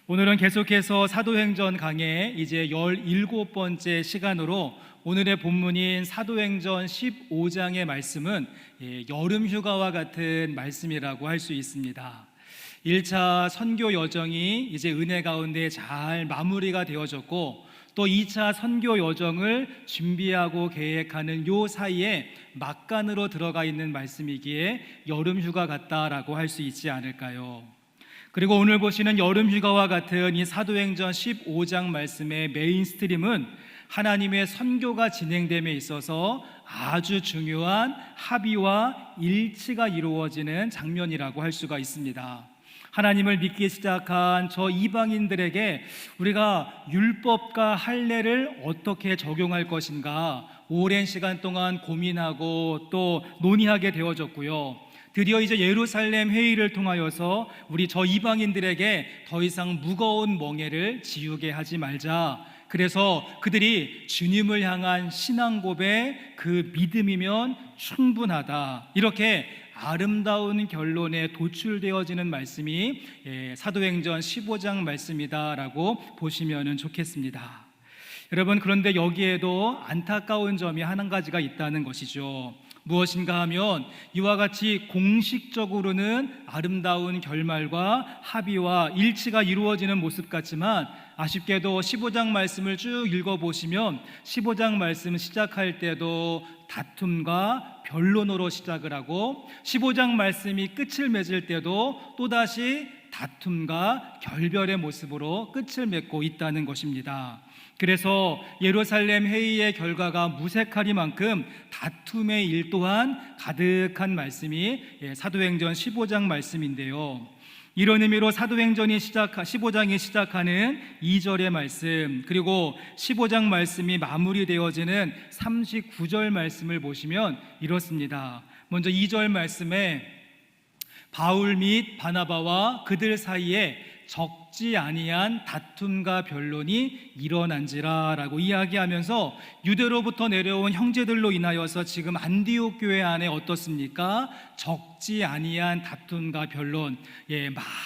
오늘은 계속해서 사도행전 강의 이제 17번째 시간으로 오늘의 본문인 사도행전 15장의 말씀은 여름휴가와 같은 말씀이라고 할 수 있습니다. 1차 선교 여정이 이제 은혜 가운데 잘 마무리가 되어졌고, 또 2차 선교 여정을 준비하고 계획하는 요 사이에 막간으로 들어가 있는 말씀이기에 여름휴가 같다라고 할 수 있지 않을까요? 그리고 오늘 보시는 여름휴가와 같은 이 사도행전 15장 말씀의 메인스트림은 하나님의 선교가 진행됨에 있어서 아주 중요한 합의와 일치가 이루어지는 장면이라고 할 수가 있습니다. 하나님을 믿기 시작한 저 이방인들에게 우리가 율법과 할례를 어떻게 적용할 것인가 오랜 시간 동안 고민하고 또 논의하게 되어졌고요. 드디어 이제 예루살렘 회의를 통하여서 우리 저 이방인들에게 더 이상 무거운 멍에를 지우게 하지 말자. 그래서 그들이 주님을 향한 신앙 고백, 그 믿음이면 충분하다, 이렇게 아름다운 결론에 도출되어지는 말씀이 사도행전 15장 말씀이다라고 보시면 좋겠습니다. 여러분, 그런데 여기에도 안타까운 점이 한 가지가 있다는 것이죠. 무엇인가 하면 이와 같이 공식적으로는 아름다운 결말과 합의와 일치가 이루어지는 모습 같지만, 아쉽게도 15장 말씀을 쭉 읽어보시면 15장 말씀 시작할 때도 다툼과 변론으로 시작을 하고, 15장 말씀이 끝을 맺을 때도 또다시 다툼과 결별의 모습으로 끝을 맺고 있다는 것입니다. 그래서 예루살렘 회의의 결과가 무색하리만큼 다툼의 일 또한 가득한 말씀이 사도행전 15장 말씀인데요. 이런 의미로 사도행전이 15장이 시작하는 2절의 말씀, 그리고 15장 말씀이 마무리되어지는 39절 말씀을 보시면 이렇습니다. 먼저 2절 말씀에 바울 및 바나바와 그들 사이에 적지 아니한 다툼과 변론이 일어난지라 라고 이야기하면서 유대로부터 내려온 형제들로 인하여서 지금 안디옥 교회 안에 어떻습니까? 적지 아니한 다툼과 변론,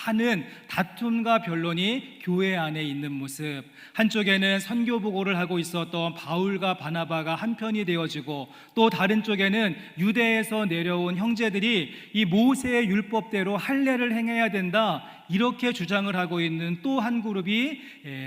많은 다툼과 변론이 교회 안에 있는 모습. 한쪽에는 선교 보고를 하고 있었던 바울과 바나바가 한편이 되어지고, 또 다른 쪽에는 유대에서 내려온 형제들이 이 모세의 율법대로 할례를 행해야 된다, 이렇게 주장을 하고 있는 또 한 그룹이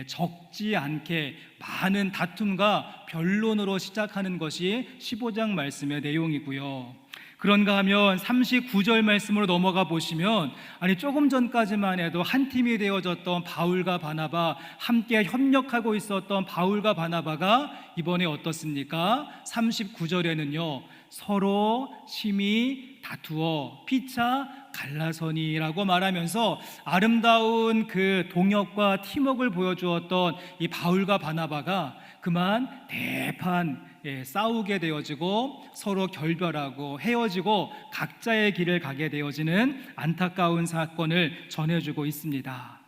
적지 않게 많은 다툼과 변론으로 시작하는 것이 15장 말씀의 내용이고요. 그런가 하면 39절 말씀으로 넘어가 보시면, 조금 전까지만 해도 한 팀이 되어졌던 바울과 바나바, 함께 협력하고 있었던 바울과 바나바가 이번에 어떻습니까? 39절에는요, 서로 심히 다투어 피차 갈라서니라고 말하면서 아름다운 그 동역과 팀워크를 보여주었던 이 바울과 바나바가 그만 대판 싸우게 되어지고 서로 결별하고 헤어지고 각자의 길을 가게 되어지는 안타까운 사건을 전해주고 있습니다.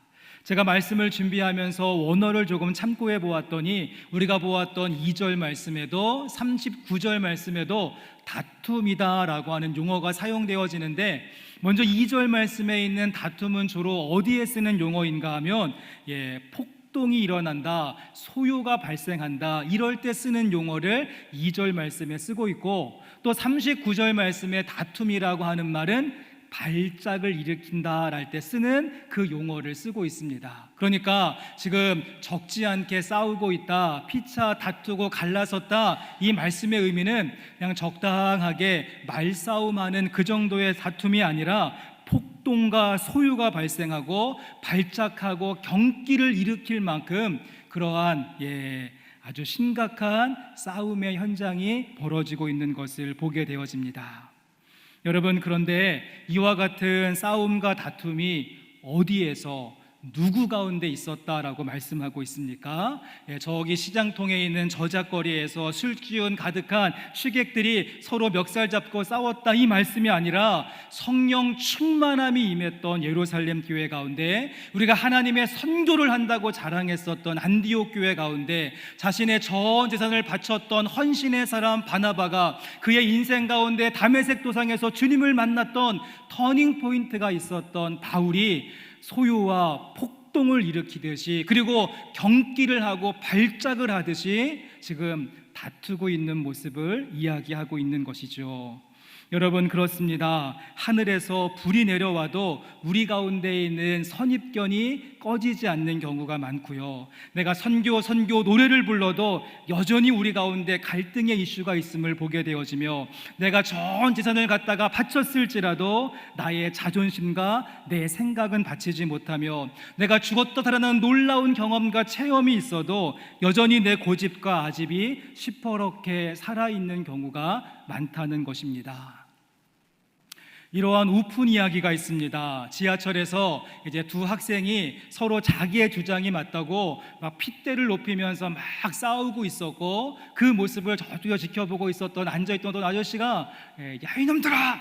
제가 말씀을 준비하면서 원어를 조금 참고해 보았더니 우리가 보았던 2절 말씀에도 39절 말씀에도 다툼이다라고 하는 용어가 사용되어지는데, 먼저 2절 말씀에 있는 다툼은 주로 어디에 쓰는 용어인가 하면 폭동이 일어난다, 소요가 발생한다, 이럴 때 쓰는 용어를 2절 말씀에 쓰고 있고, 또 39절 말씀에 다툼이라고 하는 말은 발작을 일으킨다 할 때 쓰는 그 용어를 쓰고 있습니다. 그러니까 지금 적지 않게 싸우고 있다, 피차 다투고 갈라섰다, 이 말씀의 의미는 그냥 적당하게 말싸움하는 그 정도의 다툼이 아니라 폭동과 소유가 발생하고 발작하고 경기를 일으킬 만큼 그러한 아주 심각한 싸움의 현장이 벌어지고 있는 것을 보게 되어집니다. 여러분, 그런데 이와 같은 싸움과 다툼이 어디에서 누구 가운데 있었다라고 말씀하고 있습니까? 저기 시장통에 있는 저작거리에서 술기운 가득한 취객들이 서로 멱살 잡고 싸웠다, 이 말씀이 아니라 성령 충만함이 임했던 예루살렘 교회 가운데, 우리가 하나님의 선교를 한다고 자랑했었던 안디옥 교회 가운데 자신의 전 재산을 바쳤던 헌신의 사람 바나바가 그의 인생 가운데 다메섹 도상에서 주님을 만났던 터닝 포인트가 있었던 바울이 소유와 폭동을 일으키듯이, 그리고 경기를 하고 발작을 하듯이 지금 다투고 있는 모습을 이야기하고 있는 것이죠. 여러분, 그렇습니다. 하늘에서 불이 내려와도 우리 가운데 있는 선입견이 꺼지지 않는 경우가 많고요. 내가 선교 노래를 불러도 여전히 우리 가운데 갈등의 이슈가 있음을 보게 되어지며, 내가 전 재산을 갖다가 바쳤을지라도 나의 자존심과 내 생각은 바치지 못하며, 내가 죽었다 살아나는 놀라운 경험과 체험이 있어도 여전히 내 고집과 아집이 시퍼렇게 살아있는 경우가 많다는 것입니다. 이러한 우픈 이야기가 있습니다. 지하철에서 이제 두 학생이 서로 자기의 주장이 맞다고 막 핏대를 높이면서 막 싸우고 있었고, 그 모습을 저쪽에서 지켜보고 있었던 앉아있던 어떤 아저씨가 야, 이놈들아,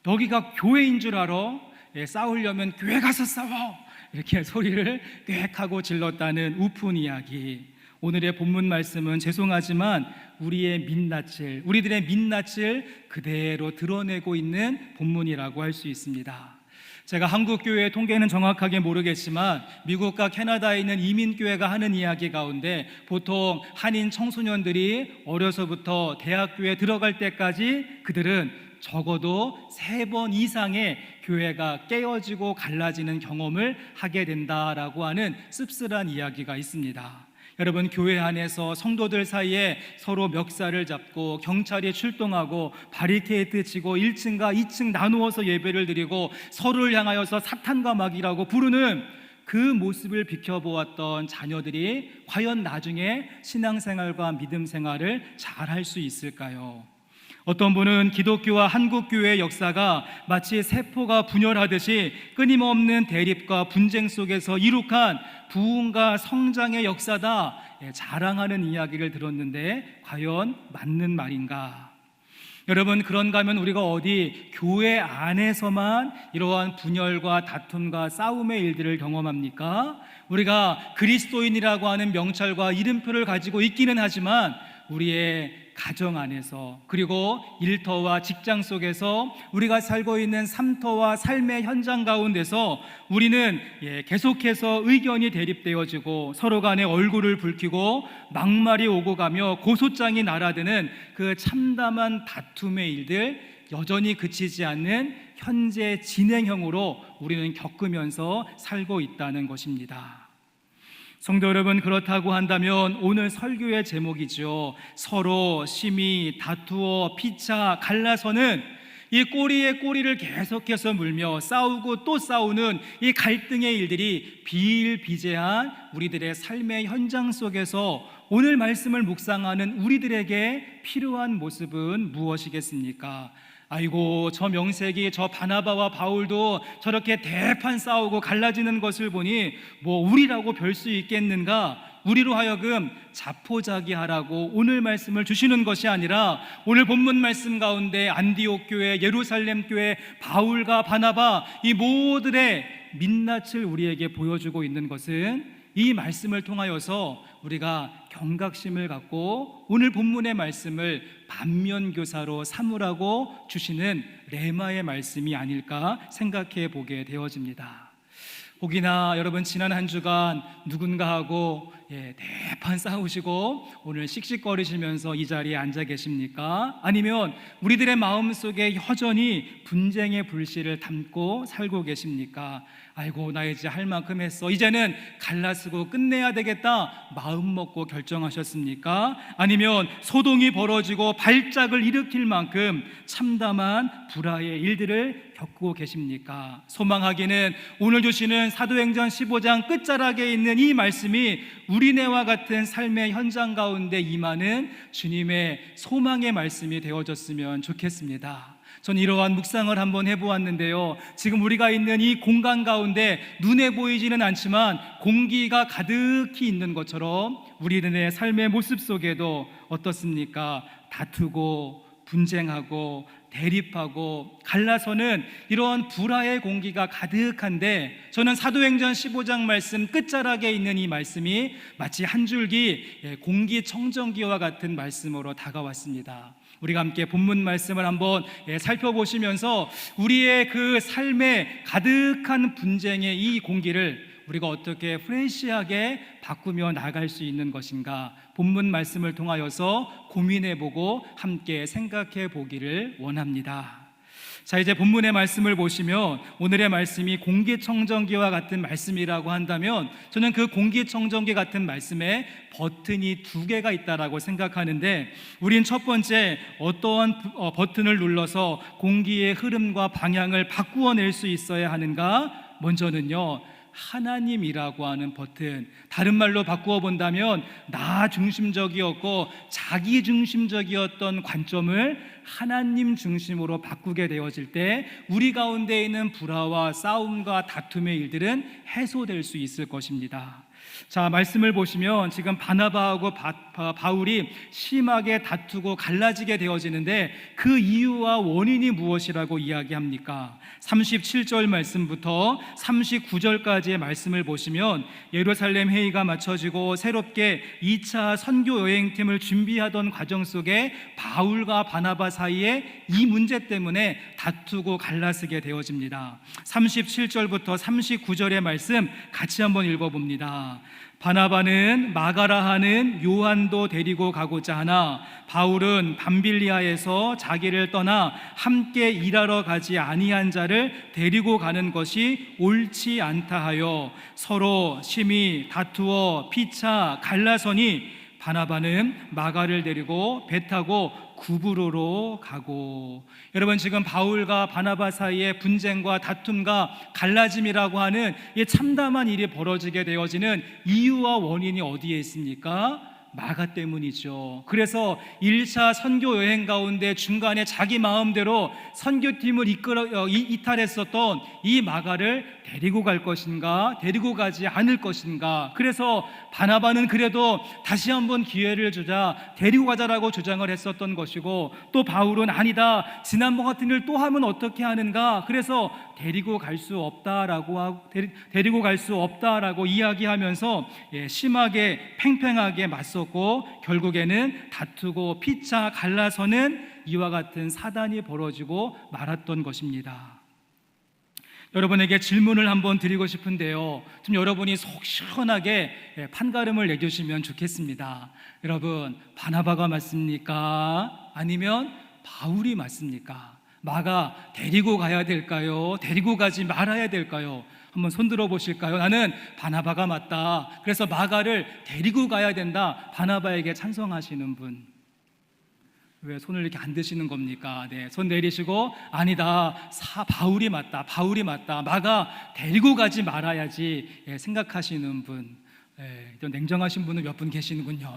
여기가 교회인 줄 알아? 싸우려면 교회 가서 싸워, 이렇게 소리를 꽥하고 질렀다는 우픈 이야기. 오늘의 본문 말씀은 죄송하지만 우리들의 민낯을 그대로 드러내고 있는 본문이라고 할 수 있습니다. 제가 한국교회 통계는 정확하게 모르겠지만 미국과 캐나다에 있는 이민교회가 하는 이야기 가운데, 보통 한인 청소년들이 어려서부터 대학교에 들어갈 때까지 그들은 적어도 3번 이상의 교회가 깨어지고 갈라지는 경험을 하게 된다라고 하는 씁쓸한 이야기가 있습니다. 여러분, 교회 안에서 성도들 사이에 서로 멱살을 잡고 경찰이 출동하고 바리케이트 치고 1층과 2층 나누어서 예배를 드리고 서로를 향하여서 사탄과 마귀라고 부르는 그 모습을 비켜보았던 자녀들이 과연 나중에 신앙생활과 믿음 생활을 잘 할 수 있을까요? 어떤 분은 기독교와 한국교회의 역사가 마치 세포가 분열하듯이 끊임없는 대립과 분쟁 속에서 이룩한 부흥과 성장의 역사다, 자랑하는 이야기를 들었는데 과연 맞는 말인가? 여러분, 그런가 하면 우리가 어디 교회 안에서만 이러한 분열과 다툼과 싸움의 일들을 경험합니까? 우리가 그리스도인이라고 하는 명찰과 이름표를 가지고 있기는 하지만 우리의 가정 안에서, 그리고 일터와 직장 속에서, 우리가 살고 있는 삶터와 삶의 현장 가운데서 우리는 계속해서 의견이 대립되어지고 서로 간에 얼굴을 붉히고 막말이 오고 가며 고소장이 날아드는 그 참담한 다툼의 일들, 여전히 그치지 않는 현재 진행형으로 우리는 겪으면서 살고 있다는 것입니다. 성도 여러분, 그렇다고 한다면 오늘 설교의 제목이죠. 서로 심히 다투어 피차 갈라서는, 이 꼬리에 꼬리를 계속해서 물며 싸우고 또 싸우는 이 갈등의 일들이 비일비재한 우리들의 삶의 현장 속에서 오늘 말씀을 묵상하는 우리들에게 필요한 모습은 무엇이겠습니까? 아이고, 저 명색이, 저 바나바와 바울도 저렇게 대판 싸우고 갈라지는 것을 보니 뭐 우리라고 별 수 있겠는가? 우리로 하여금 자포자기하라고 오늘 말씀을 주시는 것이 아니라, 오늘 본문 말씀 가운데 안디옥 교회, 예루살렘 교회, 바울과 바나바, 이 모두의 민낯을 우리에게 보여주고 있는 것은 이 말씀을 통하여서 우리가 경각심을 갖고 오늘 본문의 말씀을 반면교사로 삼으라고 주시는 레마의 말씀이 아닐까 생각해 보게 되어집니다. 혹이나 여러분, 지난 한 주간 누군가하고 대판 싸우시고 오늘 씩씩거리시면서 이 자리에 앉아 계십니까? 아니면 우리들의 마음속에 여전히 분쟁의 불씨를 담고 살고 계십니까? 아이고, 나 이제 할 만큼 했어, 이제는 갈라쓰고 끝내야 되겠다 마음 먹고 결정하셨습니까? 아니면 소동이 벌어지고 발작을 일으킬 만큼 참담한 불화의 일들을 겪고 계십니까? 소망하기는 오늘 주시는 사도행전 15장 끝자락에 있는 이 말씀이 우리네와 같은 삶의 현장 가운데 임하는 주님의 소망의 말씀이 되어졌으면 좋겠습니다. 전 이러한 묵상을 한번 해보았는데요, 지금 우리가 있는 이 공간 가운데 눈에 보이지는 않지만 공기가 가득히 있는 것처럼 우리들의 삶의 모습 속에도 어떻습니까? 다투고 분쟁하고 대립하고 갈라서는 이러한 불화의 공기가 가득한데, 저는 사도행전 15장 말씀 끝자락에 있는 이 말씀이 마치 한 줄기 공기청정기와 같은 말씀으로 다가왔습니다. 우리가 함께 본문 말씀을 한번 살펴보시면서 우리의 그 삶에 가득한 분쟁의 이 공기를 우리가 어떻게 프레시하게 바꾸며 나갈 수 있는 것인가, 본문 말씀을 통하여서 고민해보고 함께 생각해 보기를 원합니다. 자, 이제 본문의 말씀을 보시면 오늘의 말씀이 공기청정기와 같은 말씀이라고 한다면 저는 그 공기청정기 같은 말씀에 버튼이 두 개가 있다라고 생각하는데, 우린 첫 번째 어떠한 버튼을 눌러서 공기의 흐름과 방향을 바꾸어낼 수 있어야 하는가? 먼저는요, 하나님이라고 하는 버튼, 다른 말로 바꾸어 본다면 나 중심적이었고 자기 중심적이었던 관점을 하나님 중심으로 바꾸게 되어질 때 우리 가운데 있는 불화와 싸움과 다툼의 일들은 해소될 수 있을 것입니다. 자, 말씀을 보시면 지금 바나바하고 바울이 심하게 다투고 갈라지게 되어지는데 그 이유와 원인이 무엇이라고 이야기합니까? 37절 말씀부터 39절까지의 말씀을 보시면 예루살렘 회의가 마쳐지고 새롭게 2차 선교 여행팀을 준비하던 과정 속에 바울과 바나바 사이에 이 문제 때문에 다투고 갈라서게 되어집니다. 37절부터 39절의 말씀 같이 한번 읽어봅니다. 바나바는 마가라 하는 요한도 데리고 가고자 하나 바울은 밤빌리아에서 자기를 떠나 함께 일하러 가지 아니한 자를 데리고 가는 것이 옳지 않다 하여 서로 심히 다투어 피차 갈라서니 바나바는 마가를 데리고 배 타고 구브로로 가고. 여러분, 지금 바울과 바나바 사이의 분쟁과 다툼과 갈라짐이라고 하는 이 참담한 일이 벌어지게 되어지는 이유와 원인이 어디에 있습니까? 마가 때문이죠. 그래서 1차 선교 여행 가운데 중간에 자기 마음대로 선교팀을 이탈했었던 이 마가를 데리고 갈 것인가, 데리고 가지 않을 것인가. 그래서 바나바는 그래도 다시 한번 기회를 주자, 데리고 가자라고 주장을 했었던 것이고, 또 바울은 아니다, 지난번 같은 일 또 하면 어떻게 하는가. 그래서 데리고 갈 수 없다라고 이야기하면서 심하게 팽팽하게 맞섰고 결국에는 다투고 피차 갈라서는 이와 같은 사단이 벌어지고 말았던 것입니다. 여러분에게 질문을 한번 드리고 싶은데요, 좀 여러분이 속 시원하게 판가름을 내주시면 좋겠습니다. 여러분, 바나바가 맞습니까? 아니면 바울이 맞습니까? 마가 데리고 가야 될까요? 데리고 가지 말아야 될까요? 한번 손들어 보실까요? 나는 바나바가 맞다, 그래서 마가를 데리고 가야 된다. 바나바에게 찬성하시는 분, 왜 손을 이렇게 안 드시는 겁니까? 네, 손 내리시고 아니다, 바울이 맞다, 마가 데리고 가지 말아야지 생각하시는 분, 좀 냉정하신 분은 몇 분 계시는군요.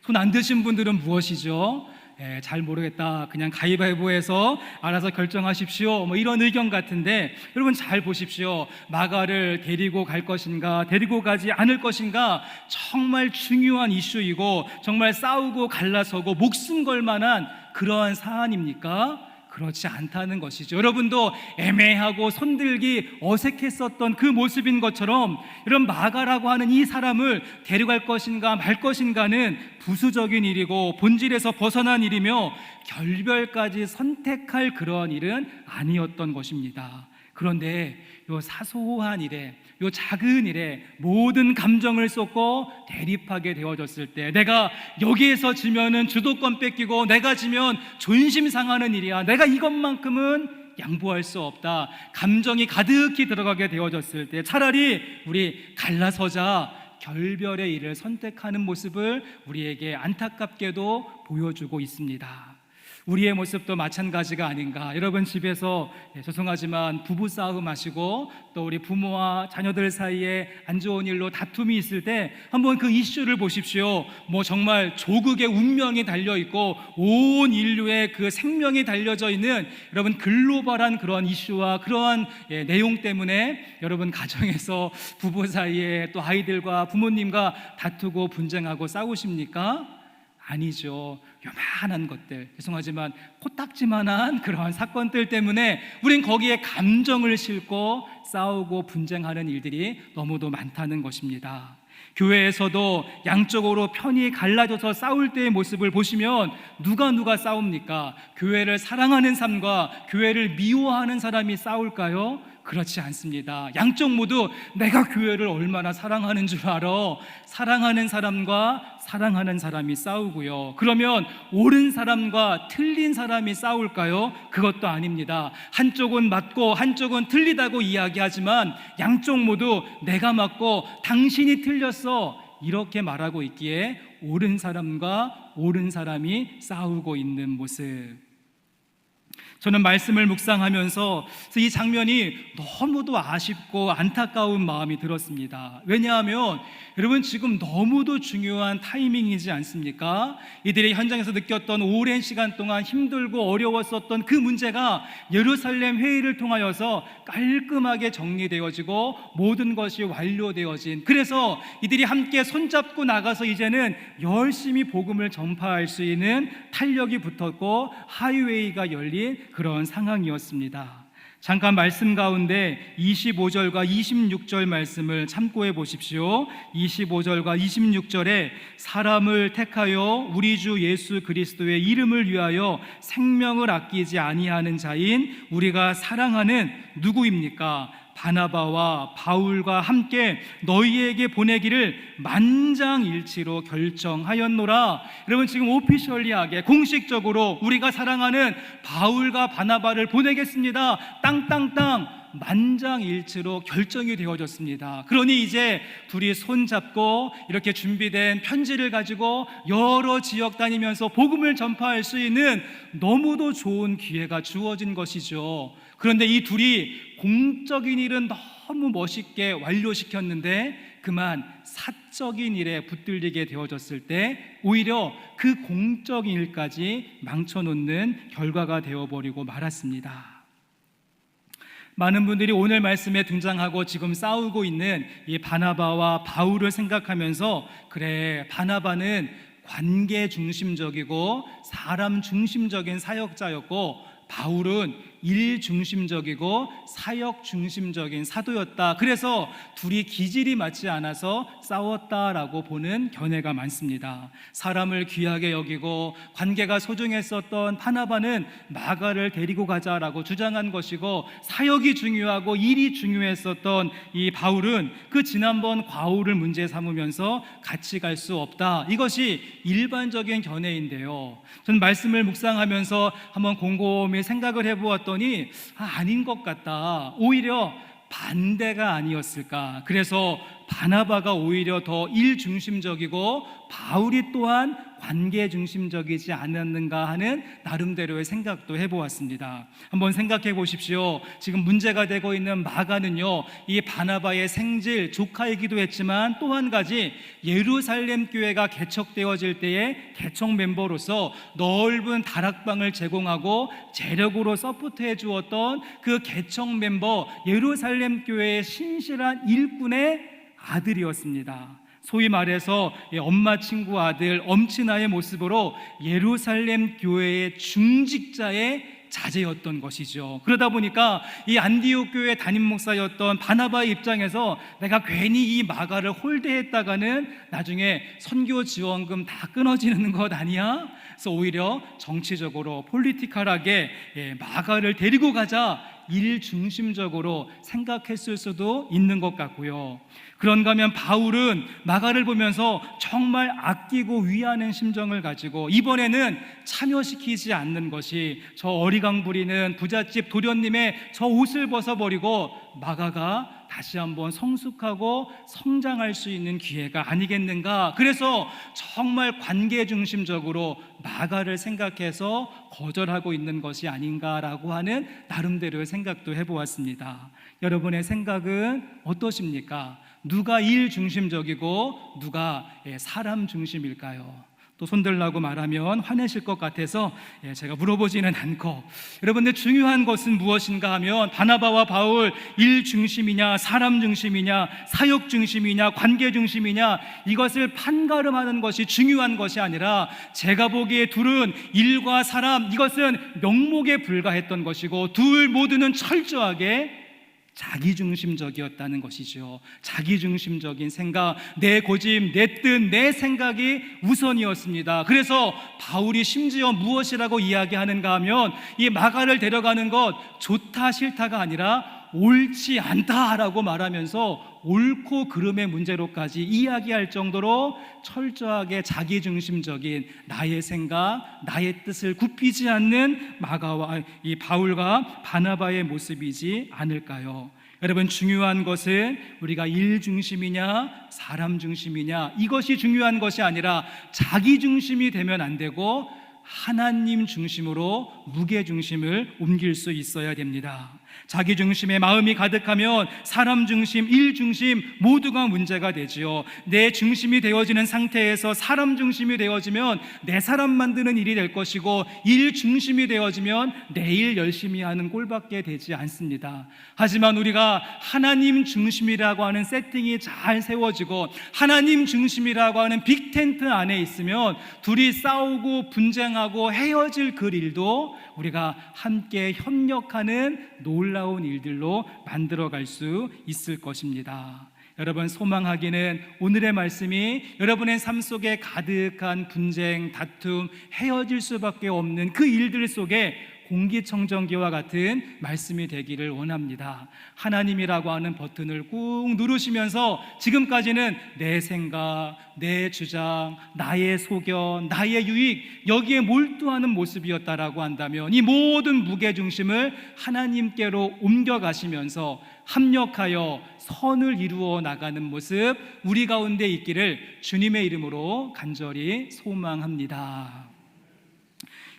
손 안 드신 분들은 무엇이죠? 잘 모르겠다, 그냥 가위바위보해서 알아서 결정하십시오, 뭐 이런 의견 같은데, 여러분 잘 보십시오. 마가를 데리고 갈 것인가, 데리고 가지 않을 것인가, 정말 중요한 이슈이고 정말 싸우고 갈라서고 목숨 걸 만한 그러한 사안입니까? 그렇지 않다는 것이죠. 여러분도 애매하고 손들기 어색했었던 그 모습인 것처럼, 이런 마가라고 하는 이 사람을 데려갈 것인가 말 것인가는 부수적인 일이고 본질에서 벗어난 일이며 결별까지 선택할 그러한 일은 아니었던 것입니다. 그런데 요 사소한 일에, 요 작은 일에 모든 감정을 쏟고 대립하게 되어졌을 때, 내가 여기에서 지면은 주도권 뺏기고 내가 지면 존심 상하는 일이야, 내가 이것만큼은 양보할 수 없다, 감정이 가득히 들어가게 되어졌을 때 차라리 우리 갈라서자, 결별의 일을 선택하는 모습을 우리에게 안타깝게도 보여주고 있습니다. 우리의 모습도 마찬가지가 아닌가. 여러분, 집에서 죄송하지만 부부싸움 하시고 또 우리 부모와 자녀들 사이에 안 좋은 일로 다툼이 있을 때 한번 그 이슈를 보십시오. 뭐 정말 조국의 운명이 달려있고 온 인류의 그 생명이 달려져 있는, 여러분, 글로벌한 그런 이슈와 그러한 내용 때문에 여러분 가정에서 부부 사이에 또 아이들과 부모님과 다투고 분쟁하고 싸우십니까? 아니죠. 요만한 것들, 죄송하지만 코딱지만한 그러한 사건들 때문에 우린 거기에 감정을 싣고 싸우고 분쟁하는 일들이 너무도 많다는 것입니다. 교회에서도 양쪽으로 편이 갈라져서 싸울 때의 모습을 보시면 누가 싸웁니까? 교회를 사랑하는 삶과 교회를 미워하는 사람이 싸울까요? 그렇지 않습니다. 양쪽 모두 내가 교회를 얼마나 사랑하는 줄 알아. 사랑하는 사람과 사랑하는 사람이 싸우고요. 그러면 옳은 사람과 틀린 사람이 싸울까요? 그것도 아닙니다. 한쪽은 맞고 한쪽은 틀리다고 이야기하지만 양쪽 모두 내가 맞고 당신이 틀렸어, 이렇게 말하고 있기에 옳은 사람과 옳은 사람이 싸우고 있는 모습. 저는 말씀을 묵상하면서 이 장면이 너무도 아쉽고 안타까운 마음이 들었습니다. 왜냐하면 여러분, 지금 너무도 중요한 타이밍이지 않습니까? 이들이 현장에서 느꼈던 오랜 시간 동안 힘들고 어려웠었던 그 문제가 예루살렘 회의를 통하여서 깔끔하게 정리되어지고 모든 것이 완료되어진, 그래서 이들이 함께 손잡고 나가서 이제는 열심히 복음을 전파할 수 있는 탄력이 붙었고 하이웨이가 열린 그런 상황이었습니다. 잠깐 말씀 가운데 25절과 26절 말씀을 참고해 보십시오. 25절과 26절에 사람을 택하여 우리 주 예수 그리스도의 이름을 위하여 생명을 아끼지 아니하는 자인 우리가 사랑하는 누구입니까? 바나바와 바울과 함께 너희에게 보내기를 만장일치로 결정하였노라. 여러분, 지금 오피셜리하게 공식적으로 우리가 사랑하는 바울과 바나바를 보내겠습니다. 땅땅땅 만장일치로 결정이 되어졌습니다. 그러니 이제 둘이 손잡고 이렇게 준비된 편지를 가지고 여러 지역 다니면서 복음을 전파할 수 있는 너무도 좋은 기회가 주어진 것이죠. 그런데 이 둘이 공적인 일은 너무 멋있게 완료시켰는데 그만 사적인 일에 붙들리게 되어졌을 때 오히려 그 공적인 일까지 망쳐놓는 결과가 되어버리고 말았습니다. 많은 분들이 오늘 말씀에 등장하고 지금 싸우고 있는 이 바나바와 바울을 생각하면서, 그래, 바나바는 관계 중심적이고 사람 중심적인 사역자였고 바울은 일 중심적이고 사역 중심적인 사도였다. 그래서 둘이 기질이 맞지 않아서 싸웠다라고 보는 견해가 많습니다. 사람을 귀하게 여기고 관계가 소중했었던 바나바는 마가를 데리고 가자라고 주장한 것이고, 사역이 중요하고 일이 중요했었던 이 바울은 그 지난번 과오를 문제 삼으면서 같이 갈 수 없다. 이것이 일반적인 견해인데요, 저는 말씀을 묵상하면서 한번 곰곰이 생각을 해보았더니 아닌 것 같다. 오히려 반대가 아니었을까. 그래서 바나바가 오히려 더 일 중심적이고 바울이 또한 관계 중심적이지 않았는가 하는 나름대로의 생각도 해보았습니다. 한번 생각해 보십시오. 지금 문제가 되고 있는 마가는요, 이 바나바의 생질 조카이기도 했지만 또 한 가지 예루살렘 교회가 개척되어질 때의 개척 멤버로서 넓은 다락방을 제공하고 재력으로 서포트해 주었던 그 개척 멤버 예루살렘 교회의 신실한 일꾼의 아들이었습니다. 소위 말해서 엄마 친구 아들, 엄친아의 모습으로 예루살렘 교회의 중직자의 자제였던 것이죠. 그러다 보니까 이 안디옥 교회 담임 목사였던 바나바의 입장에서 내가 괜히 이 마가를 홀대했다가는 나중에 선교 지원금 다 끊어지는 것 아니야? 그래서 오히려 정치적으로 폴리티컬하게 마가를 데리고 가자, 일 중심적으로 생각했을 수도 있는 것 같고요. 그런가 하면 바울은 마가를 보면서 정말 아끼고 위하는 심정을 가지고 이번에는 참여시키지 않는 것이 저 어리광 부리는 부잣집 도련님의 저 옷을 벗어버리고 마가가 다시 한번 성숙하고 성장할 수 있는 기회가 아니겠는가. 그래서 정말 관계 중심적으로 마가를 생각해서 거절하고 있는 것이 아닌가라고 하는 나름대로의 생각도 해보았습니다. 여러분의 생각은 어떠십니까? 누가 일 중심적이고 누가 사람 중심일까요? 또 손들라고 말하면 화내실 것 같아서 제가 물어보지는 않고, 여러분들 중요한 것은 무엇인가 하면 바나바와 바울 일 중심이냐 사람 중심이냐 사역 중심이냐 관계 중심이냐, 이것을 판가름하는 것이 중요한 것이 아니라 제가 보기에 둘은 일과 사람, 이것은 명목에 불과했던 것이고 둘 모두는 철저하게 자기중심적이었다는 것이죠. 자기중심적인 생각, 내 고집, 내 뜻, 내 생각이 우선이었습니다. 그래서 바울이 심지어 무엇이라고 이야기하는가 하면 이 마가를 데려가는 것 좋다 싫다가 아니라 옳지 않다라고 말하면서 옳고 그름의 문제로까지 이야기할 정도로 철저하게 자기중심적인 나의 생각, 나의 뜻을 굽히지 않는 이 바울과 바나바의 모습이지 않을까요? 여러분, 중요한 것은 우리가 일 중심이냐 사람 중심이냐, 이것이 중요한 것이 아니라 자기 중심이 되면 안 되고 하나님 중심으로 무게 중심을 옮길 수 있어야 됩니다. 자기 중심의 마음이 가득하면 사람 중심, 일 중심 모두가 문제가 되지요. 내 중심이 되어지는 상태에서 사람 중심이 되어지면 내 사람 만드는 일이 될 것이고, 일 중심이 되어지면 내 일 열심히 하는 꼴밖에 되지 않습니다. 하지만 우리가 하나님 중심이라고 하는 세팅이 잘 세워지고 하나님 중심이라고 하는 빅텐트 안에 있으면 둘이 싸우고 분쟁하고 헤어질 그 일도 우리가 함께 협력하는 놀라운 일들로 만들어갈 수 있을 것입니다. 여러분, 소망하기는 오늘의 말씀이 여러분의 삶 속에 가득한 분쟁, 다툼, 헤어질 수밖에 없는 그 일들 속에 공기청정기와 같은 말씀이 되기를 원합니다. 하나님이라고 하는 버튼을 꾹 누르시면서 지금까지는 내 생각, 내 주장, 나의 소견, 나의 유익, 여기에 몰두하는 모습이었다라고 한다면 이 모든 무게중심을 하나님께로 옮겨가시면서 합력하여 선을 이루어 나가는 모습 우리 가운데 있기를 주님의 이름으로 간절히 소망합니다.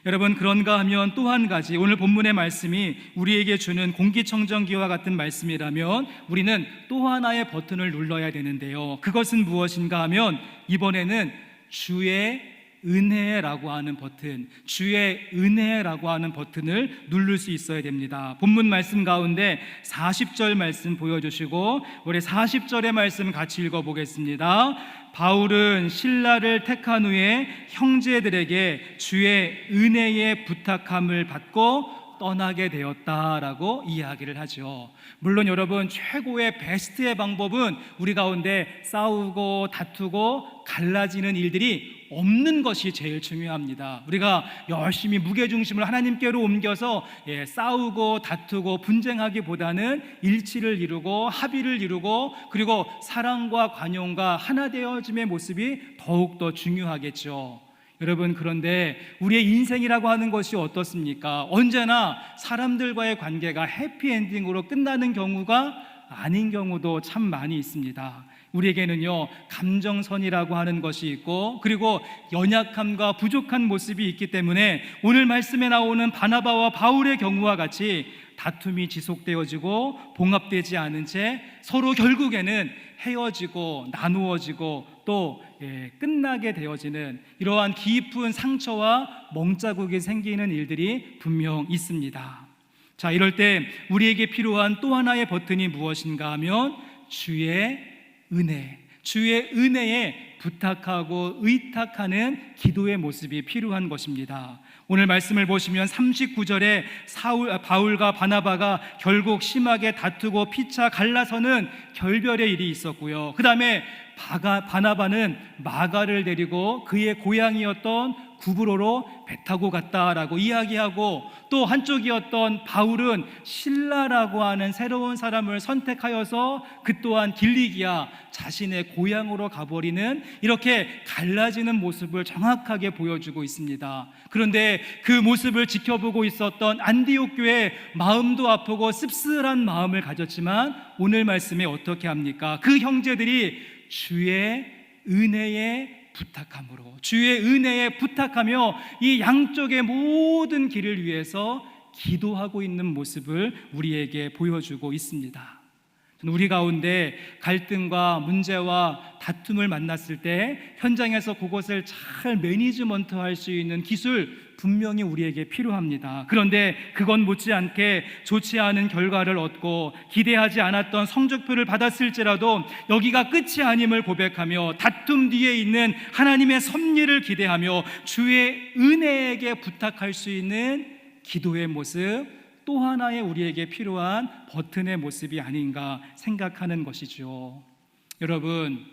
여러분, 그런가 하면 또 한 가지, 오늘 본문의 말씀이 우리에게 주는 공기청정기와 같은 말씀이라면 우리는 또 하나의 버튼을 눌러야 되는데요, 그것은 무엇인가 하면 이번에는 주의 은혜라고 하는 버튼, 주의 은혜라고 하는 버튼을 누를 수 있어야 됩니다. 본문 말씀 가운데 40절 말씀 보여주시고 우리 40절의 말씀 같이 읽어보겠습니다. 바울은 신라를 택한 후에 형제들에게 주의 은혜의 부탁함을 받고 떠나게 되었다라고 이야기를 하죠. 물론 여러분, 최고의 베스트의 방법은 우리 가운데 싸우고 다투고 갈라지는 일들이 없는 것이 제일 중요합니다. 우리가 열심히 무게중심을 하나님께로 옮겨서 싸우고 다투고 분쟁하기보다는 일치를 이루고 합의를 이루고 그리고 사랑과 관용과 하나 되어짐의 모습이 더욱더 중요하겠죠. 여러분, 그런데 우리의 인생이라고 하는 것이 어떻습니까? 언제나 사람들과의 관계가 해피엔딩으로 끝나는 경우가 아닌 경우도 참 많이 있습니다. 우리에게는요, 감정선이라고 하는 것이 있고 그리고 연약함과 부족한 모습이 있기 때문에 오늘 말씀에 나오는 바나바와 바울의 경우와 같이 다툼이 지속되어지고 봉합되지 않은 채 서로 결국에는 헤어지고 나누어지고 또 끝나게 되어지는 이러한 깊은 상처와 멍자국이 생기는 일들이 분명 있습니다. 자, 이럴 때 우리에게 필요한 또 하나의 버튼이 무엇인가 하면 주의 은혜, 주의 은혜에 부탁하고 의탁하는 기도의 모습이 필요한 것입니다. 오늘 말씀을 보시면 39절에 바울과 바나바가 결국 심하게 다투고 피차 갈라서는 결별의 일이 있었고요, 그 다음에 바나바는 마가를 데리고 그의 고향이었던 구브로로 배 타고 갔다라고 이야기하고, 또 한쪽이었던 바울은 신라라고 하는 새로운 사람을 선택하여서 그 또한 길리기아 자신의 고향으로 가버리는, 이렇게 갈라지는 모습을 정확하게 보여주고 있습니다. 그런데 그 모습을 지켜보고 있었던 안디옥 교회, 마음도 아프고 씁쓸한 마음을 가졌지만 오늘 말씀에 어떻게 합니까? 그 형제들이 주의 은혜에 부탁함으로, 주의 은혜에 부탁하며 이 양쪽의 모든 길을 위해서 기도하고 있는 모습을 우리에게 보여주고 있습니다. 우리 가운데 갈등과 문제와 다툼을 만났을 때 현장에서 그것을 잘 매니지먼트할 수 있는 기술 분명히 우리에게 필요합니다. 그런데 그건 못지않게 좋지 않은 결과를 얻고 기대하지 않았던 성적표를 받았을지라도 여기가 끝이 아님을 고백하며 다툼 뒤에 있는 하나님의 섭리를 기대하며 주의 은혜에게 부탁할 수 있는 기도의 모습, 또 하나의 우리에게 필요한 버튼의 모습이 아닌가 생각하는 것이죠. 여러분,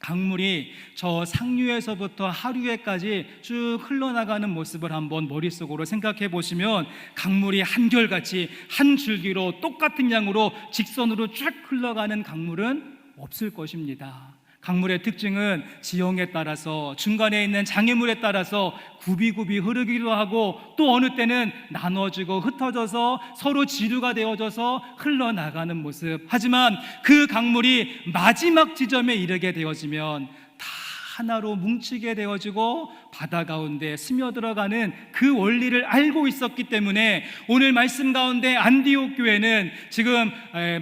강물이 저 상류에서부터 하류에까지 쭉 흘러나가는 모습을 한번 머릿속으로 생각해 보시면 강물이 한결같이 한 줄기로 똑같은 양으로 직선으로 쭉 흘러가는 강물은 없을 것입니다. 강물의 특징은 지형에 따라서, 중간에 있는 장애물에 따라서 굽이굽이 흐르기도 하고, 또 어느 때는 나눠지고 흩어져서 서로 지류가 되어져서 흘러나가는 모습. 하지만 그 강물이 마지막 지점에 이르게 되어지면 다 하나로 뭉치게 되어지고 바다 가운데 스며들어가는 그 원리를 알고 있었기 때문에 오늘 말씀 가운데 안디옥 교회는 지금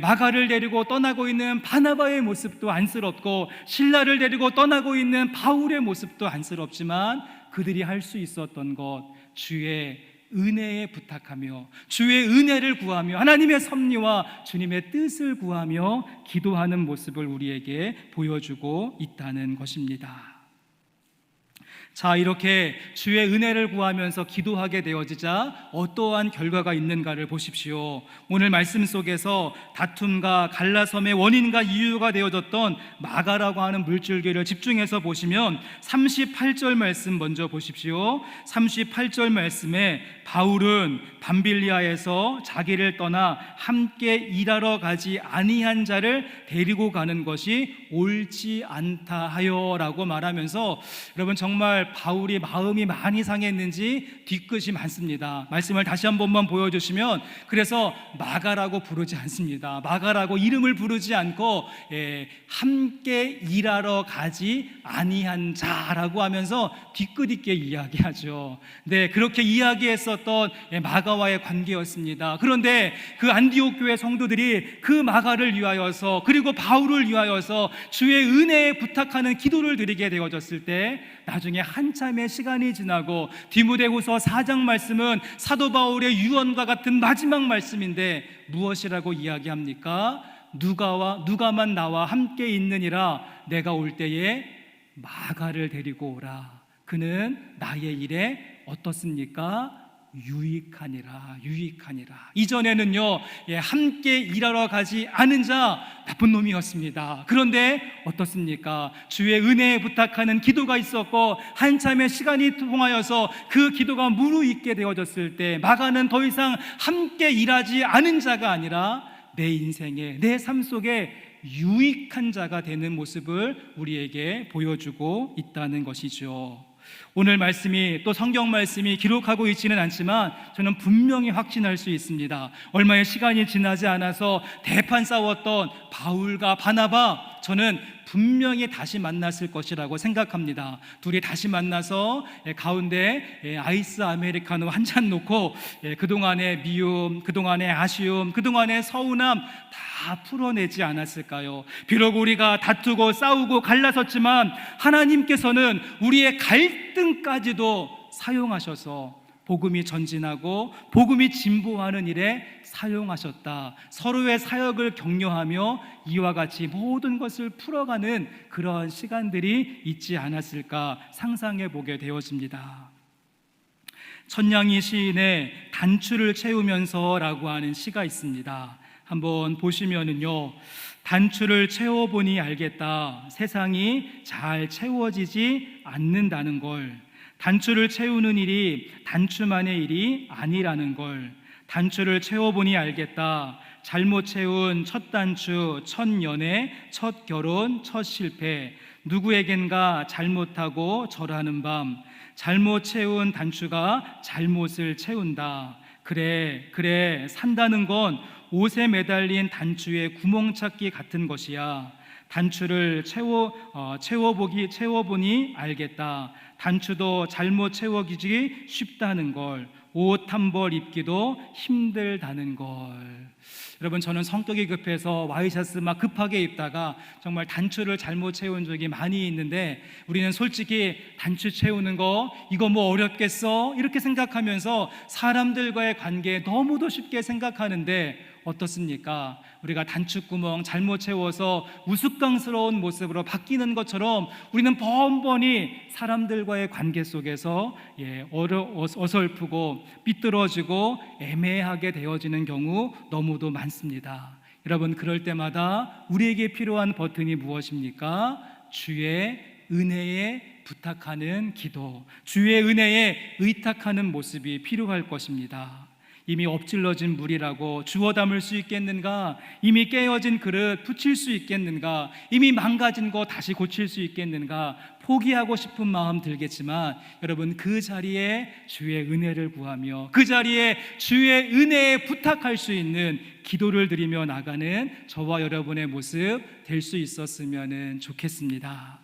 마가를 데리고 떠나고 있는 바나바의 모습도 안쓰럽고, 신라를 데리고 떠나고 있는 바울의 모습도 안쓰럽지만, 그들이 할 수 있었던 것, 주의 은혜에 부탁하며 주의 은혜를 구하며 하나님의 섭리와 주님의 뜻을 구하며 기도하는 모습을 우리에게 보여주고 있다는 것입니다. 자, 이렇게 주의 은혜를 구하면서 기도하게 되어지자 어떠한 결과가 있는가를 보십시오. 오늘 말씀 속에서 다툼과 갈라섬의 원인과 이유가 되어졌던 마가라고 하는 물줄기를 집중해서 보시면 38절 말씀 먼저 보십시오. 38절 말씀에 바울은 밤빌리아에서 자기를 떠나 함께 일하러 가지 아니한 자를 데리고 가는 것이 옳지 않다 하여라고 말하면서, 여러분 정말 바울이 마음이 많이 상했는지 뒤끝이 많습니다. 말씀을 다시 한 번만 보여주시면, 그래서 마가라고 부르지 않습니다. 마가라고 이름을 부르지 않고 함께 일하러 가지 아니한 자라고 하면서 뒤끝 있게 이야기하죠. 네, 그렇게 이야기했었던 마가와의 관계였습니다. 그런데 그 안디옥 교회 성도들이 그 마가를 위하여서, 그리고 바울을 위하여서 주의 은혜에 부탁하는 기도를 드리게 되어졌을 때, 나중에 한참의 시간이 지나고 디모데후서 4장 말씀은 사도 바울의 유언과 같은 마지막 말씀인데 무엇이라고 이야기합니까? 누가만 나와 함께 있느니라. 내가 올 때에 마가를 데리고 오라. 그는 나의 일에 어떻습니까? 유익하니라. 이전에는요, 함께 일하러 가지 않은 자, 나쁜 놈이었습니다. 그런데 어떻습니까? 주의 은혜에 부탁하는 기도가 있었고 한참의 시간이 통하여서 그 기도가 무르익게 되어졌을 때 마가는 더 이상 함께 일하지 않은 자가 아니라 내 인생에, 내 삶 속에 유익한 자가 되는 모습을 우리에게 보여주고 있다는 것이죠. 오늘 말씀이, 또 성경 말씀이 기록하고 있지는 않지만 저는 분명히 확신할 수 있습니다. 얼마의 시간이 지나지 않아서 대판 싸웠던 바울과 바나바, 저는 분명히 다시 만났을 것이라고 생각합니다. 둘이 다시 만나서 가운데 아이스 아메리카노 한 잔 놓고 그동안의 미움, 그동안의 아쉬움, 그동안의 서운함 다 풀어내지 않았을까요? 비록 우리가 다투고 싸우고 갈라섰지만 하나님께서는 우리의 갈등까지도 사용하셔서 복음이 전진하고 복음이 진보하는 일에 사용하셨다. 서로의 사역을 격려하며 이와 같이 모든 것을 풀어가는 그러한 시간들이 있지 않았을까 상상해 보게 되어집니다. 천냥이 시인의 단추를 채우면서라고 하는 시가 있습니다. 한번 보시면은요, 단추를 채워보니 알겠다. 세상이 잘 채워지지 않는다는 걸. 단추를 채우는 일이 단추만의 일이 아니라는 걸. 단추를 채워보니 알겠다. 잘못 채운 첫 단추, 첫 연애, 첫 결혼, 첫 실패. 누구에겐가 잘못하고 절하는 밤. 잘못 채운 단추가 잘못을 채운다. 그래, 산다는 건 옷에 매달린 단추의 구멍 찾기 같은 것이야. 단추를 채워보니 알겠다. 단추도 잘못 채워지기 쉽다는 걸. 옷 한 벌 입기도 힘들다는 걸. 여러분, 저는 성격이 급해서 와이셔츠 막 급하게 입다가 정말 단추를 잘못 채운 적이 많이 있는데, 우리는 솔직히 단추 채우는 거 이거 뭐 어렵겠어? 이렇게 생각하면서 사람들과의 관계에 너무도 쉽게 생각하는데 어떻습니까? 우리가 단추구멍 잘못 채워서 우스꽝스러운 모습으로 바뀌는 것처럼 우리는 번번이 사람들과의 관계 속에서 어설프고 삐뚤어지고 애매하게 되어지는 경우 너무도 많습니다. 여러분, 그럴 때마다 우리에게 필요한 버튼이 무엇입니까? 주의 은혜에 부탁하는 기도, 주의 은혜에 의탁하는 모습이 필요할 것입니다. 이미 엎질러진 물이라고 주워 담을 수 있겠는가? 이미 깨어진 그릇 붙일 수 있겠는가? 이미 망가진 거 다시 고칠 수 있겠는가? 포기하고 싶은 마음 들겠지만 여러분, 그 자리에 주의 은혜를 구하며 그 자리에 주의 은혜에 부탁할 수 있는 기도를 드리며 나가는 저와 여러분의 모습 될 수 있었으면 좋겠습니다.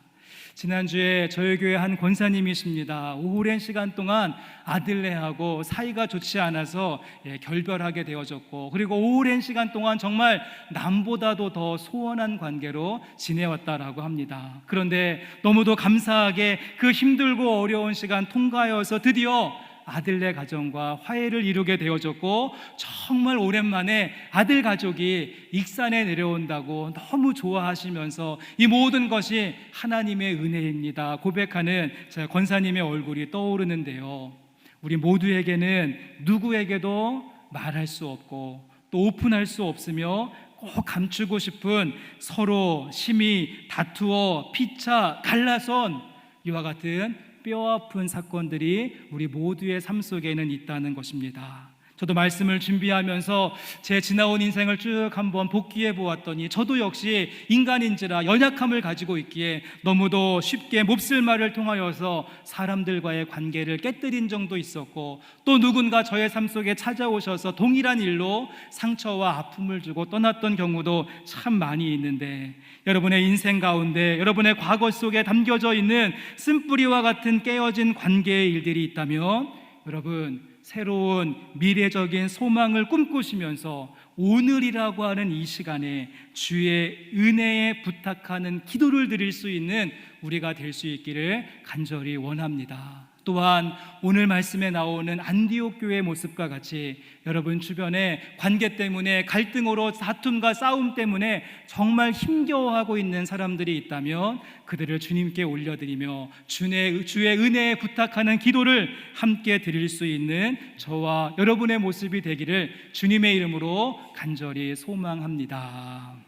지난주에 저희 교회 한 권사님이십니다. 오랜 시간 동안 아들네하고 사이가 좋지 않아서 결별하게 되어졌고, 그리고 오랜 시간 동안 정말 남보다도 더 소원한 관계로 지내왔다라고 합니다. 그런데 너무도 감사하게 그 힘들고 어려운 시간 통과하여서 드디어 아들네 가정과 화해를 이루게 되어졌고, 정말 오랜만에 아들 가족이 익산에 내려온다고 너무 좋아하시면서 이 모든 것이 하나님의 은혜입니다 고백하는 권사님의 얼굴이 떠오르는데요, 우리 모두에게는 누구에게도 말할 수 없고 또 오픈할 수 없으며 꼭 감추고 싶은 서로 심히 다투어 피차 갈라선 이와 같은 뼈아픈 사건들이 우리 모두의 삶 속에는 있다는 것입니다. 저도 말씀을 준비하면서 제 지나온 인생을 쭉 한번 복기해 보았더니 저도 역시 인간인지라 연약함을 가지고 있기에 너무도 쉽게 몹쓸 말을 통하여서 사람들과의 관계를 깨뜨린 적도 있었고, 또 누군가 저의 삶 속에 찾아오셔서 동일한 일로 상처와 아픔을 주고 떠났던 경우도 참 많이 있는데, 여러분의 인생 가운데 여러분의 과거 속에 담겨져 있는 쓴뿌리와 같은 깨어진 관계의 일들이 있다면 여러분, 새로운 미래적인 소망을 꿈꾸시면서 오늘이라고 하는 이 시간에 주의 은혜에 부탁하는 기도를 드릴 수 있는 우리가 될 수 있기를 간절히 원합니다. 또한 오늘 말씀에 나오는 안디옥 교회의 모습과 같이 여러분 주변에 관계 때문에 갈등으로 다툼과 싸움 때문에 정말 힘겨워하고 있는 사람들이 있다면 그들을 주님께 올려드리며 주의 은혜에 부탁하는 기도를 함께 드릴 수 있는 저와 여러분의 모습이 되기를 주님의 이름으로 간절히 소망합니다.